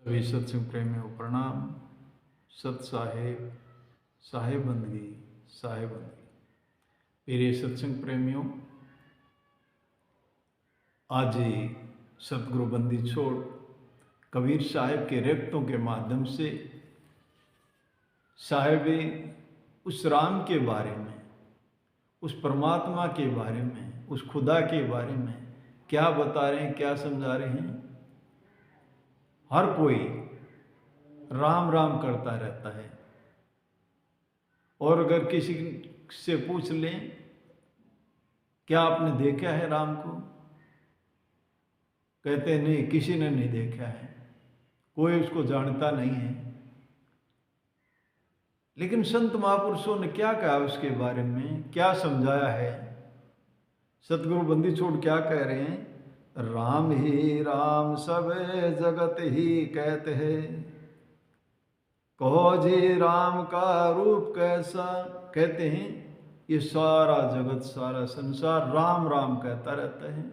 सभी सत्संग प्रेमियों को प्रणाम। सत साहेब, साहेब बंदगी, साहेब बंदगी। प्रिय सत्संग प्रेमियों, आज ही सतगुरु बंदी छोड़ कबीर साहेब के रेखतों के माध्यम से साहेब उस राम के बारे में, उस परमात्मा के बारे में, उस खुदा के बारे में क्या बता रहे हैं, क्या समझा रहे हैं। हर कोई राम राम करता रहता है, और अगर किसी से पूछ लें क्या आपने देखा है राम को, कहते हैं नहीं, किसी ने नहीं देखा है, कोई उसको जानता नहीं है। लेकिन संत महापुरुषों ने क्या कहा उसके बारे में, क्या समझाया है। सतगुरु बंदी छोड़ क्या कह रहे हैं, राम ही राम सब जगत ही कहते हैं, कहो जी राम का रूप कैसा। कहते हैं ये सारा जगत, सारा संसार राम राम कहता रहता है,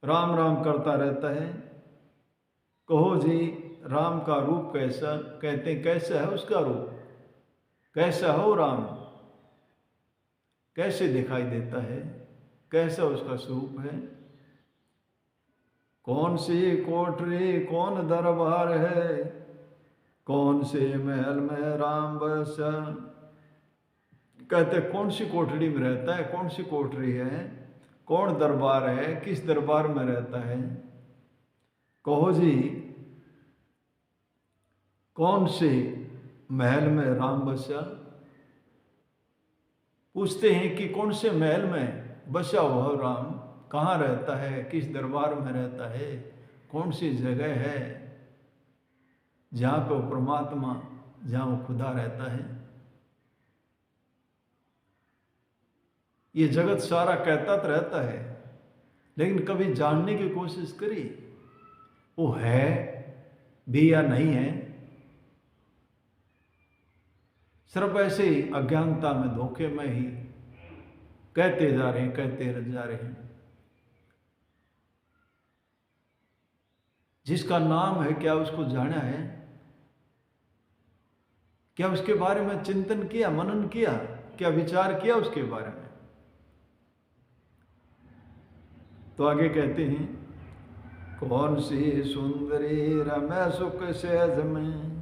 राम राम करता रहता है। कहो जी राम का रूप कैसा। कहते हैं कैसा है उसका रूप, कैसा हो राम, कैसे दिखाई देता है, कैसा उसका स्वरूप है। कौन सी कोठरी कौन दरबार है, कौन से महल में राम बसा। कहते कौन सी कोठरी में रहता है, कौन सी कोठरी है, कौन दरबार है, किस दरबार में रहता है। कहो जी कौन से महल में राम बसा। पूछते हैं कि कौन से महल में बसा हुआ राम, कहाँ रहता है, किस दरबार में रहता है, कौन सी जगह है जहाँ पे वो परमात्मा, जहाँ वो खुदा रहता है। ये जगत सारा कहता तो रहता है, लेकिन कभी जानने की कोशिश करी वो है भी या नहीं है। सिर्फ ऐसे ही अज्ञानता में, धोखे में ही कहते जा रहे हैं, कहते जा रहे हैं। जिसका नाम है क्या उसको जाना है, क्या उसके बारे में चिंतन किया, मनन किया, क्या विचार किया उसके बारे में। तो आगे कहते हैं कौन सी सुंदरी रमे सुख सहज में,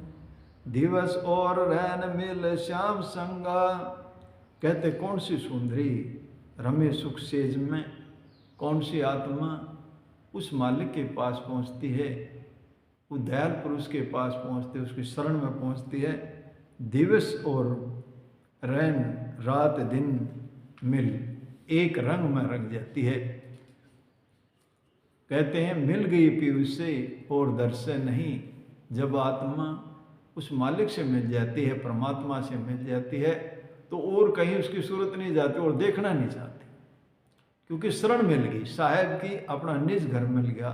दिवस और रैन मिल श्याम संगा। कहते कौन सी सुंदरी रमे सुख सेज में, कौन सी आत्मा उस मालिक के पास पहुंचती है, उस दयाल पुरुष के पास पहुंचती है, उसकी शरण में पहुंचती है। दिवस और रैन, रात दिन मिल एक रंग में रंग जाती है। कहते हैं मिल गई पीयूष से और दर्शन नहीं। जब आत्मा उस मालिक से मिल जाती है, परमात्मा से मिल जाती है, तो और कहीं उसकी सूरत नहीं जाती और देखना नहीं चाहती, क्योंकि शरण मिल गई साहेब की, अपना निज घर मिल गया,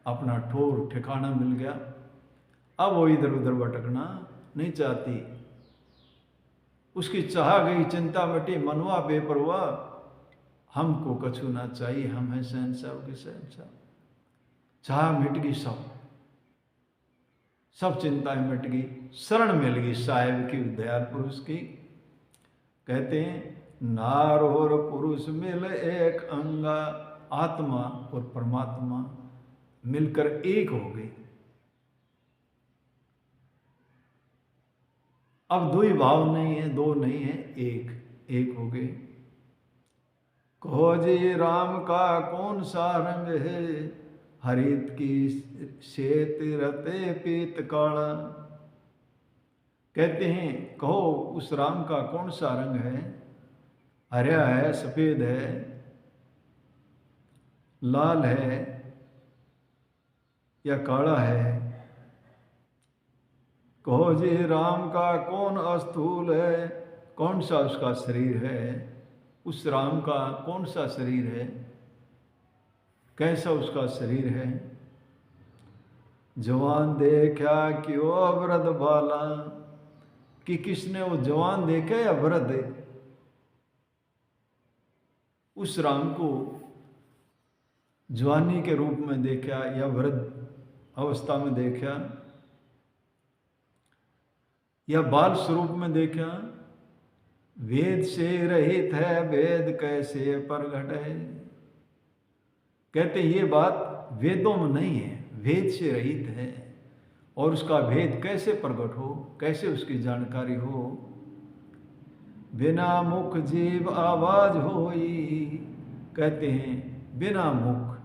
अपना ठोर ठिकाना मिल गया। अब वो इधर उधर भटकना नहीं चाहती। उसकी चाह गई चिंता मिटी, मनवा बेपरवाह, हमको कछु ना चाहिए, हम हैं शहंशाह के शहंशाह। चाह मिट गई, सब चिंताएं मिट गई, शरण मिल गई साहेब की, दयाल पुरुष की। कहते हैं नार और पुरुष मिल एक अंगा, आत्मा और परमात्मा मिलकर एक हो गए। अब दो ही भाव नहीं है, दो नहीं है, एक हो गए। कहो जी राम का कौन सा रंग है, हरित की श्वेत रते पीत काला। कहते हैं कहो उस राम का कौन सा रंग है, हरा है, सफेद है, लाल है या काला है। कहो जी राम का कौन अस्थूल है, कौन सा उसका शरीर है, उस राम का कौन सा शरीर है, कैसा उसका शरीर है। जवान देखा कि वो वृद्ध बाला, कि किसने वो जवान देखा या वृद्ध, उस राम को जवानी के रूप में देखा या वृद्ध अवस्था में देखा या बाल स्वरूप में देखा, वेद से रहित है वेद कैसे प्रगट है। कहते ये बात वेदों में नहीं है, वेद से रहित है, और उसका भेद कैसे प्रकट हो, कैसे उसकी जानकारी हो। बिना मुख जीव आवाज होई, कहते हैं बिना मुख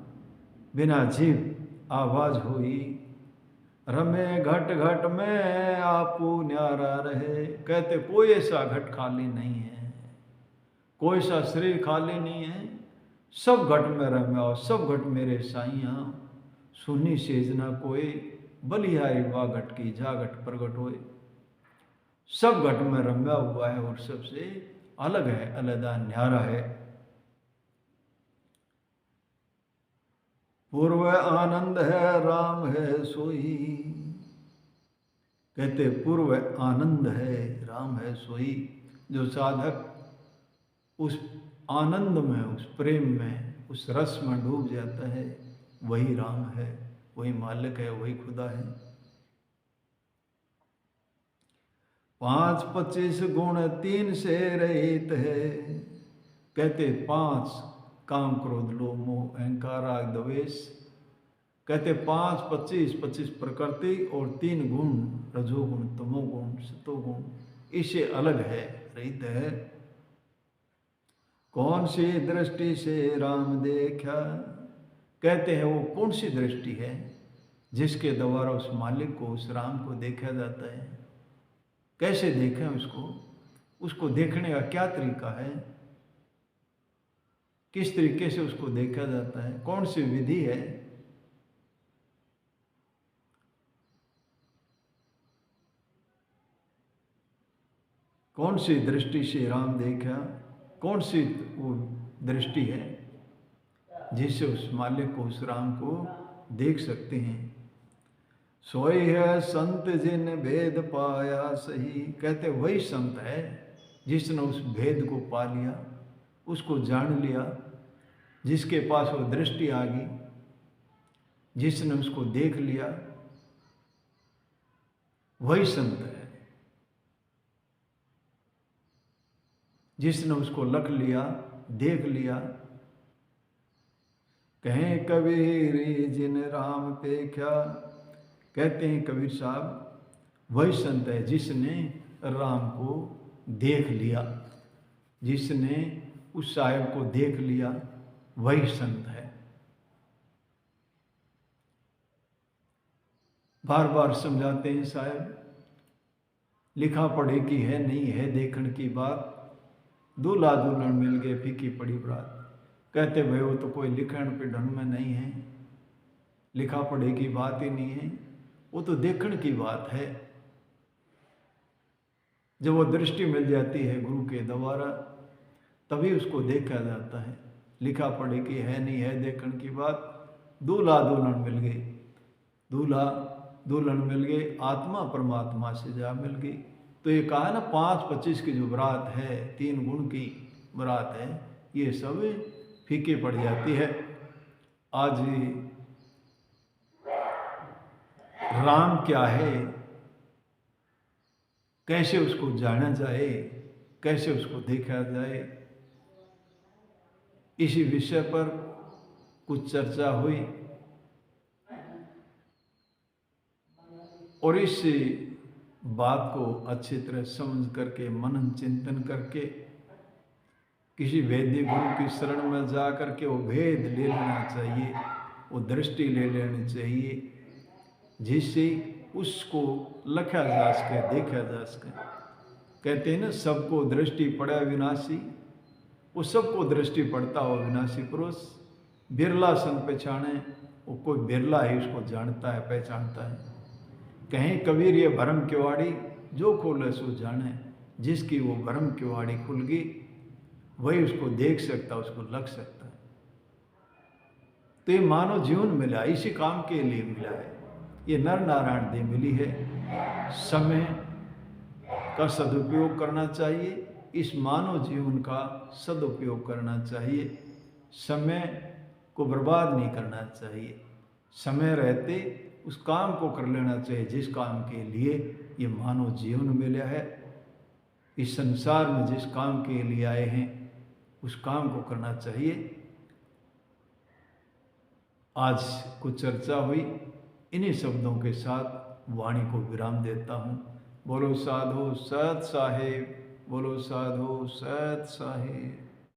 बिना जीव आवाज होई। रमे घट घट में आपू न्यारा रहे, कहते कोई ऐसा घट खाली नहीं है, कोई सा शरीर खाली नहीं है, सब घट में रम्या, सब घट मेरे साइया। सुनी सेजना कोई बलिहारी वा घट की जा घट प्रगट होए। सब घट में रम्या हुआ है और सबसे अलग है, अलग न्यारा है। पूर्व आनंद है राम है सोई, कहते पूर्व आनंद है राम है सोई। जो साधक उस आनंद में, उस प्रेम में, उस रस में डूब जाता है, वही राम है, वही मालिक है, वही खुदा है। 5-25 गुण 3 से रहित है, कहते 5 काम क्रोध लोभ मोह अहंकार राग द्वेष, कहते 5-25 प्रकृति और 3 गुण रजोगुण तमोगुण सतोगुण, इससे अलग है, रहित है। कौन सी दृष्टि से राम देखा, कहते हैं वो कौन सी दृष्टि है जिसके द्वारा उस मालिक को, उस राम को देखा जाता है। कैसे देखें उसको, उसको देखने का क्या तरीका है, किस तरीके से उसको देखा जाता है, कौन सी विधि है। कौन सी दृष्टि से राम देखा, कौन सी वो दृष्टि है जिससे उस मालिक को, उस राम को देख सकते हैं। सोई है संत जिन भेद पाया सही, कहते वही संत है जिसने उस भेद को पा लिया, उसको जान लिया, जिसके पास वो दृष्टि आ गई, जिसने उसको देख लिया, वही संत है। जिसने उसको लख लिया, देख लिया। कहें कबीर जिन राम पे क्या, कहते हैं कबीर साहब वही संत है जिसने राम को देख लिया, जिसने उस साहिब को देख लिया, वही संत है। बार बार समझाते हैं साहिब, लिखा पढ़े की है नहीं है देखने की बात, दूल्हा दुल्हन मिल गए फीकी पड़ी बात। कहते भाई वो तो कोई लिखण पढ़न में नहीं है, लिखा पढ़े की बात ही नहीं है, वो तो देखने की बात है। जब वो दृष्टि मिल जाती है गुरु के द्वारा, तभी उसको देखा जाता है। लिखा पढ़े की है नहीं है देखने की बात। दूल्हा दुल्हन मिल गए, दूल्हा दुल्हन मिल गए, आत्मा परमात्मा से जा मिल गई। तो ये कहा ना 5-25 की जो बारात है, 3 गुण की बारात है, ये सब फीके पड़ जाती है। आज राम क्या है, कैसे उसको जाना जाए, कैसे उसको देखा जाए, इसी विषय पर कुछ चर्चा हुई। और इस बात को अच्छी तरह समझ करके, मनन चिंतन करके, किसी वैदिक गुरु की शरण में जा करके वो भेद ले लेना चाहिए, वो दृष्टि ले लेनी चाहिए, जिससे उसको लखा जा सके, देखा जा सके। कहते हैं ना सबको दृष्टि पड़ा विनाशी, वो सबको दृष्टि पड़ता हो विनाशी पुरुष। बिरला सन पहचाने, वो कोई बिरला ही उसको जानता है, पहचानता है। कहीं कबीर ये भरम किवाड़ी जो खोले सो जाने, जिसकी वो भरम किवाड़ी खुल गई वही उसको देख सकता, उसको लग सकता है। तो ये मानव जीवन मिला, इसी काम के लिए मिला है। ये नर नारायण देह मिली है। समय का सदुपयोग करना चाहिए, इस मानव जीवन का सदुपयोग करना चाहिए। समय को बर्बाद नहीं करना चाहिए। समय रहते उस काम को कर लेना चाहिए जिस काम के लिए ये मानव जीवन मिला है। इस संसार में जिस काम के लिए आए हैं उस काम को करना चाहिए। आज कुछ चर्चा हुई, इन्हीं शब्दों के साथ वाणी को विराम देता हूँ। बोलो साधु सत साहेब, बोलो साधु सत साहेब।